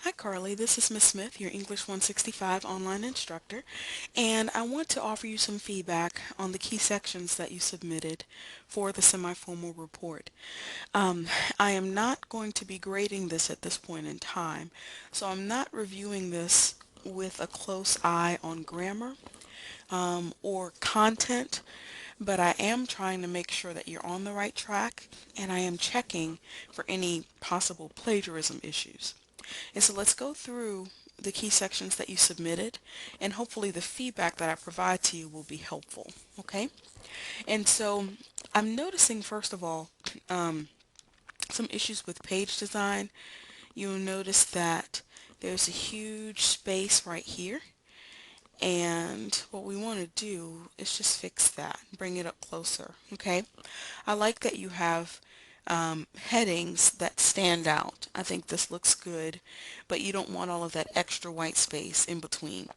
Hi Carly, this is Miss Smith, your English 165 online instructor, and I want to offer you some feedback on the key sections that you submitted for the semi-formal report. Um, I am not going to be grading this at this point in time, so I'm not reviewing this with a close eye on grammar or content, but I am trying to make sure that you're on the right track, and I am checking for any possible plagiarism issues. And so let's go through the key sections that you submitted, and hopefully the feedback that I provide to you will be helpful. Okay? And so I'm noticing, first of all, um, some issues with page design. You'll notice that there's a huge space right here. And what we want to do is just fix that, bring it up closer. Okay? I like that you have headings that stand out. I think this looks good, but you don't want all of that extra white space in between.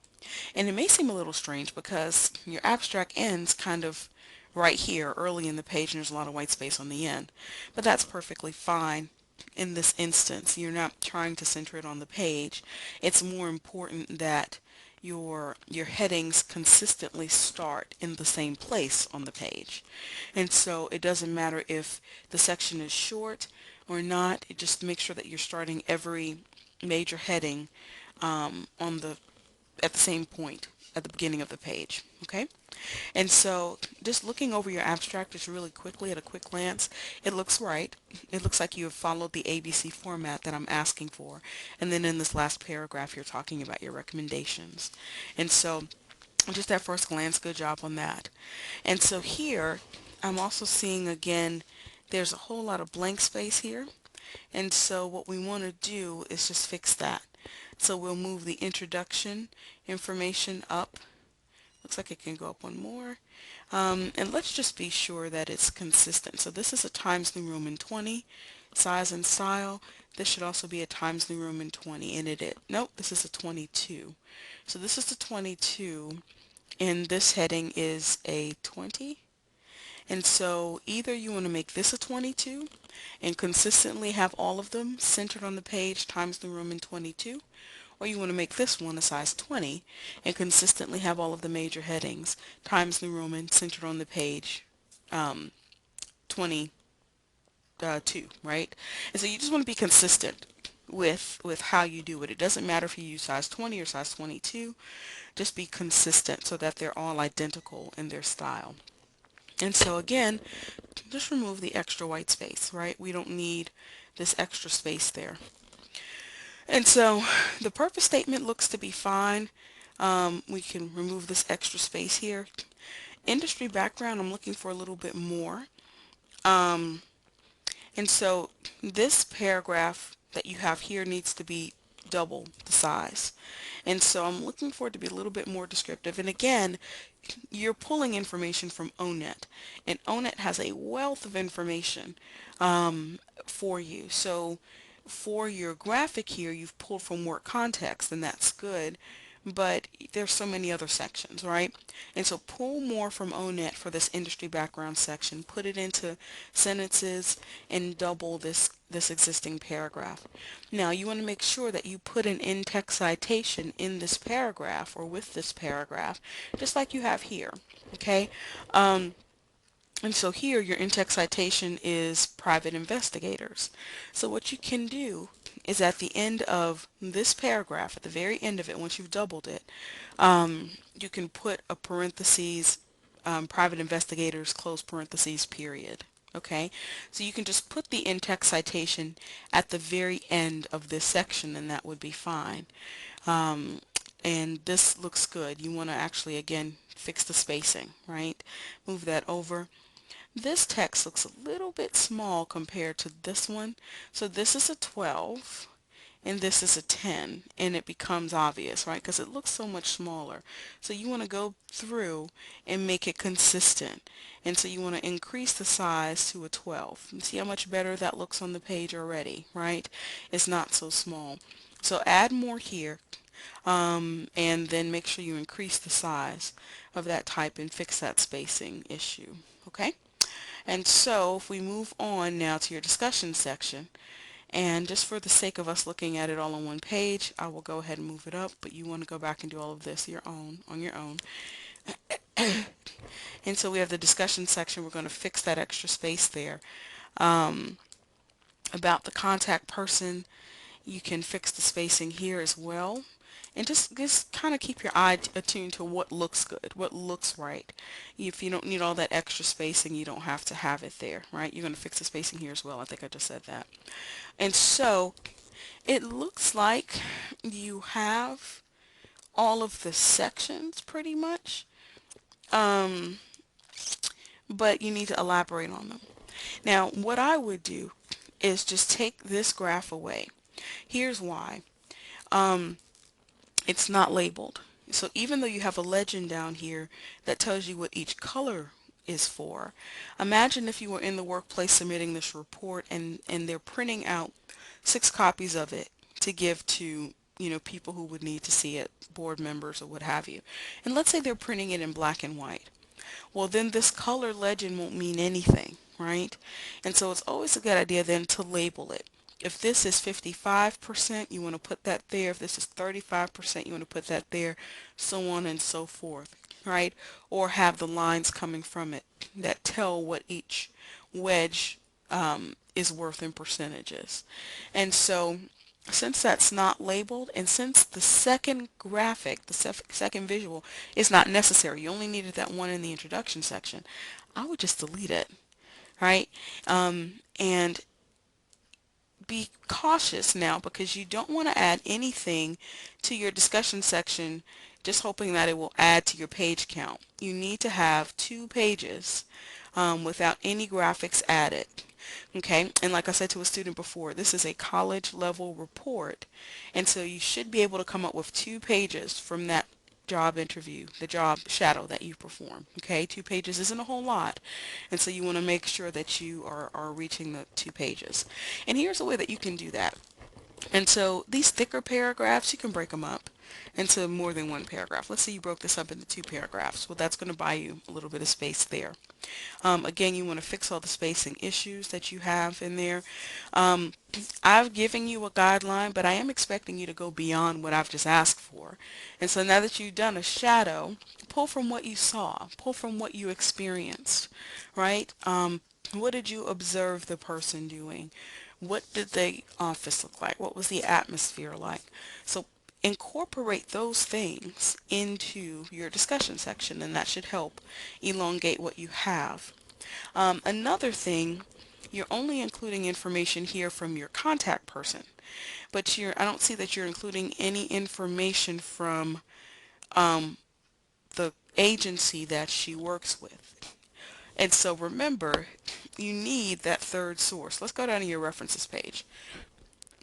And it may seem a little strange because your abstract ends kind of right here early in the page and there's a lot of white space on the end. But that's perfectly fine in this instance. You're not trying to center it on the page. It's more important that your headings consistently start in the same place on the page. And so it doesn't matter if the section is short or not. It just make sure that you're starting every major heading on the at the same point at the beginning of the page. Okay? And so just looking over your abstract just really quickly at a quick glance, it looks right. It looks like you have followed the ABC format that I'm asking for. And then in this last paragraph, you're talking about your recommendations. And so just at first glance, good job on that. And so here, I'm also seeing again, there's a whole lot of blank space here. And so what we want to do is just fix that. So we'll move the introduction information up. Looks like it can go up one more. And let's just be sure that it's consistent. So this is a Times New Roman 20, size and style. This should also be a Times New Roman 20, and nope, this is a 22. So this is the 22, and this heading is a 20. And so either you want to make this a 22 and consistently have all of them centered on the page Times New Roman 22, or you want to make this one a size 20 and consistently have all of the major headings Times New Roman centered on the page um, 22, right? And so you just want to be consistent with how you do it. It doesn't matter if you use size 20 or size 22. Just be consistent so that they're all identical in their style. And so again, just remove the extra white space, right? We don't need this extra space there. And so the purpose statement looks to be fine. We can remove this extra space here. Industry background, I'm looking for a little bit more. Um, and so this paragraph that you have here needs to be double the size. And so I'm looking for it to be a little bit more descriptive. And again, you're pulling information from ONET, and ONET has a wealth of information for you. So for your graphic here, you've pulled from work context, and that's good, but there's so many other sections, right? And so pull more from ONET for this industry background section, put it into sentences, and double this existing paragraph. Now you want to make sure that you put an in-text citation in this paragraph or with this paragraph, just like you have here, okay? And so here your in-text citation is private investigators. So what you can do is at the end of this paragraph, at the very end of it, once you've doubled it, you can put a parentheses, private investigators, close parentheses, period. Okay, so you can just put the in-text citation at the very end of this section and that would be fine. Um, and this looks good. You want to actually, again, fix the spacing, right? Move that over. This text looks a little bit small compared to this one. So this is a 12 and this is a 10, and it becomes obvious, right? Because it looks so much smaller. So you want to go through and make it consistent. And so you want to increase the size to a 12. You see how much better that looks on the page already, right? It's not so small. So add more here, and then make sure you increase the size of that type and fix that spacing issue, okay? And so if we move on now to your discussion section, And just for the sake of us looking at it all on one page, I will go ahead and move it up, but you want to go back and do all of this on your own. And so we have the discussion section. We're going to fix that extra space there. Um, about the contact person, you can fix the spacing here as well. And just kind of keep your eye attuned to what looks good, what looks right. If you don't need all that extra spacing, you don't have to have it there, right? You're going to fix the spacing here as well. I think I just said that. And so it looks like you have all of the sections pretty much, um, but you need to elaborate on them. Now, what I would do is just take this graph away. Here's why. Um, it's not labeled. So even though you have a legend down here that tells you what each color is for, imagine if you were in the workplace submitting this report and they're printing out 6 copies of it to give to, people who would need to see it, board members or what have you. And let's say they're printing it in black and white. Well, then this color legend won't mean anything, right? And so it's always a good idea then to label it. If this is 55%, you want to put that there. If this is 35%, you want to put that there, so on and so forth, right? Or have the lines coming from it that tell what each wedge is worth in percentages. And so since that's not labeled, and since the second graphic, the second visual, is not necessary, you only needed that one in the introduction section, I would just delete it, right? And be cautious now, because you don't want to add anything to your discussion section just hoping that it will add to your page count. You need to have 2 pages without any graphics added. Okay, and like I said to a student before, this is a college level report, and so you should be able to come up with 2 pages from that job interview, the job shadow that you perform. Okay, 2 pages isn't a whole lot, and so you want to make sure that you are reaching the 2 pages. And here's a way that you can do that. And so these thicker paragraphs, you can break them up into more than one paragraph. Let's say you broke this up into 2 paragraphs. Well, that's going to buy you a little bit of space there. Again, you want to fix all the spacing issues that you have in there. Um, I've given you a guideline, but I am expecting you to go beyond what I've just asked for. And so now that you've done a shadow, pull from what you saw, pull from what you experienced, right? What did you observe the person doing? What did the office look like? What was the atmosphere like? So incorporate those things into your discussion section, and that should help elongate what you have. Another thing, you're only including information here from your contact person, but I don't see that you're including any information from the agency that she works with. And so remember, you need that third source. Let's go down to your references page.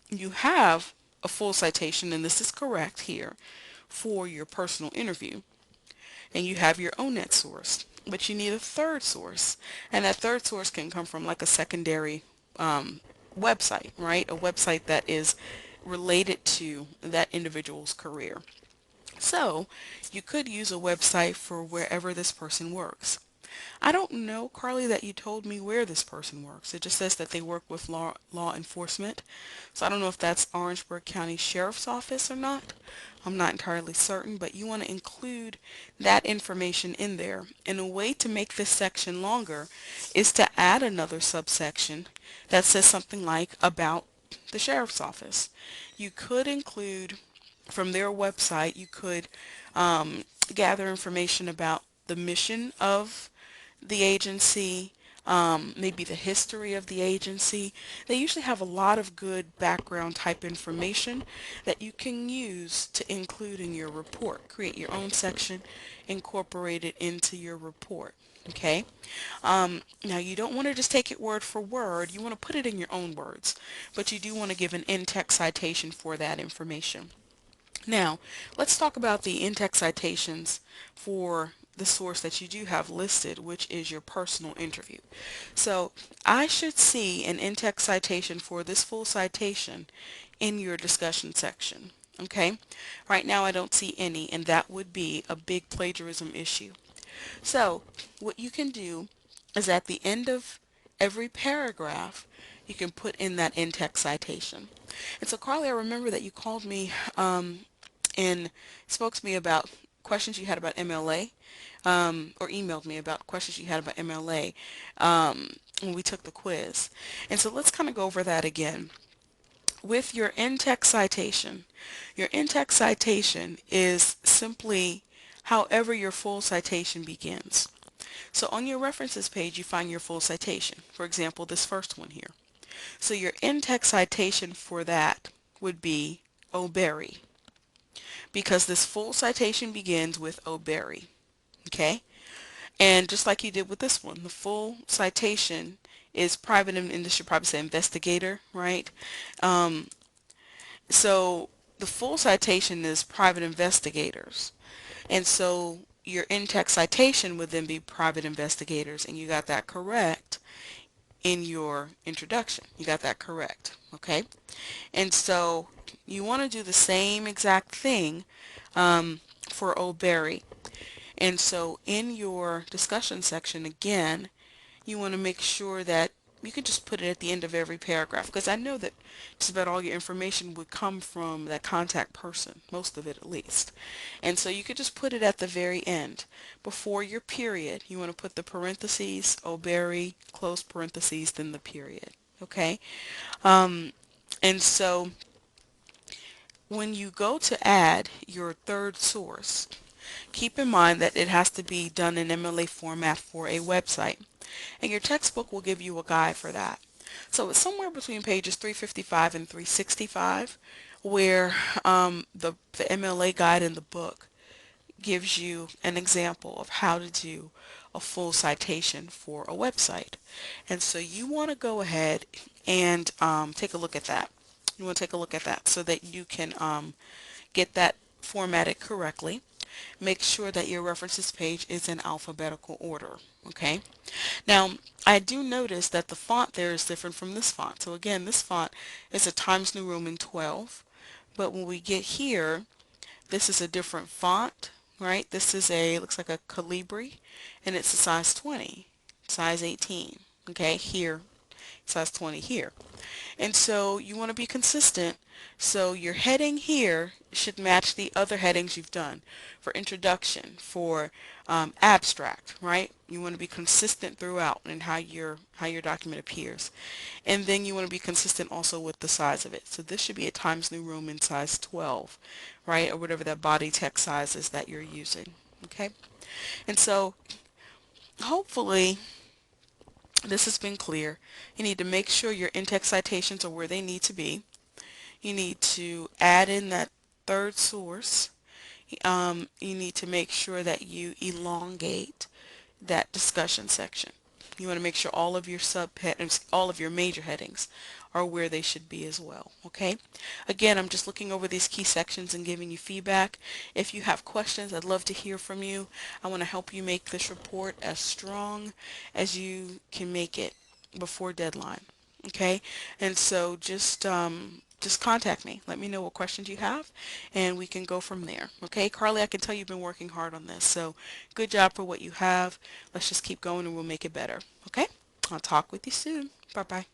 You have a full citation, and this is correct here, for your personal interview. And you have your own net source, but you need a third source, and that third source can come from like a secondary website, right? A website that is related to that individual's career. So you could use a website for wherever this person works. I don't know, Carly, that you told me where this person works. It just says that they work with law enforcement. So I don't know if that's Orangeburg County Sheriff's Office or not. I'm not entirely certain, but you want to include that information in there. And a way to make this section longer is to add another subsection that says something like about the sheriff's office. You could include from their website, you could gather information about the mission of the agency, maybe the history of the agency. They usually have a lot of good background type information that you can use to include in your report. Create your own section, incorporate it into your report. Okay. Now you don't want to just take it word for word. You want to put it in your own words, but you do want to give an in-text citation for that information. Now, let's talk about the in-text citations for the source that you do have listed, which is your personal interview. So I should see an in-text citation for this full citation in your discussion section. Okay, right now I don't see any, and that would be a big plagiarism issue. So what you can do is at the end of every paragraph, you can put in that in-text citation. And so Carly, I remember that you called me and spoke to me about questions you had about MLA, or emailed me about questions you had about MLA when we took the quiz. And so let's kind of go over that again. With your in-text citation is simply however your full citation begins. So on your references page, you find your full citation. For example, this first one here. So your in-text citation for that would be O'Berry, because this full citation begins with O'Berry. Okay? And just like you did with this one, the full citation is private, and this should probably say investigator, right? Um, so the full citation is private investigators. And so your in-text citation would then be private investigators, and you got that correct in your introduction. You got that correct, okay? And so you want to do the same exact thing for O'Berry. And so in your discussion section, again, you want to make sure that you can just put it at the end of every paragraph, because I know that just about all your information would come from that contact person, most of it at least. And so you could just put it at the very end. Before your period, you want to put the parentheses, O'Berry, close parentheses, then the period. Okay? Um, and so when you go to add your third source, keep in mind that it has to be done in MLA format for a website. And your textbook will give you a guide for that. So it's somewhere between pages 355 and 365 where the MLA guide in the book gives you an example of how to do a full citation for a website. And so you want to go ahead and take a look at that. You want to take a look at that so that you can get that formatted correctly. Make sure that your references page is in alphabetical order, okay? Now, I do notice that the font there is different from this font. So again, this font is a Times New Roman 12, but when we get here, this is a different font, right? This is looks like a Calibri, and it's a size 20, size 18, okay? Here, size 20 here. And so you want to be consistent. So your heading here should match the other headings you've done for introduction, for abstract, right? You want to be consistent throughout in how your document appears. And then you want to be consistent also with the size of it. So this should be a Times New Roman size 12, right? Or whatever that body text size is that you're using, okay? And so hopefully this has been clear. You need to make sure your in-text citations are where they need to be. You need to add in that third source. You need to make sure that you elongate that discussion section. You want to make sure all of your subheadings, all of your major headings are where they should be as well, okay? Again, I'm just looking over these key sections and giving you feedback. If you have questions, I'd love to hear from you. I want to help you make this report as strong as you can make it before deadline, okay? And so just contact me. Let me know what questions you have, and we can go from there. Okay, Carly, I can tell you've been working hard on this, so good job for what you have. Let's just keep going and we'll make it better. Okay? I'll talk with you soon. Bye-bye.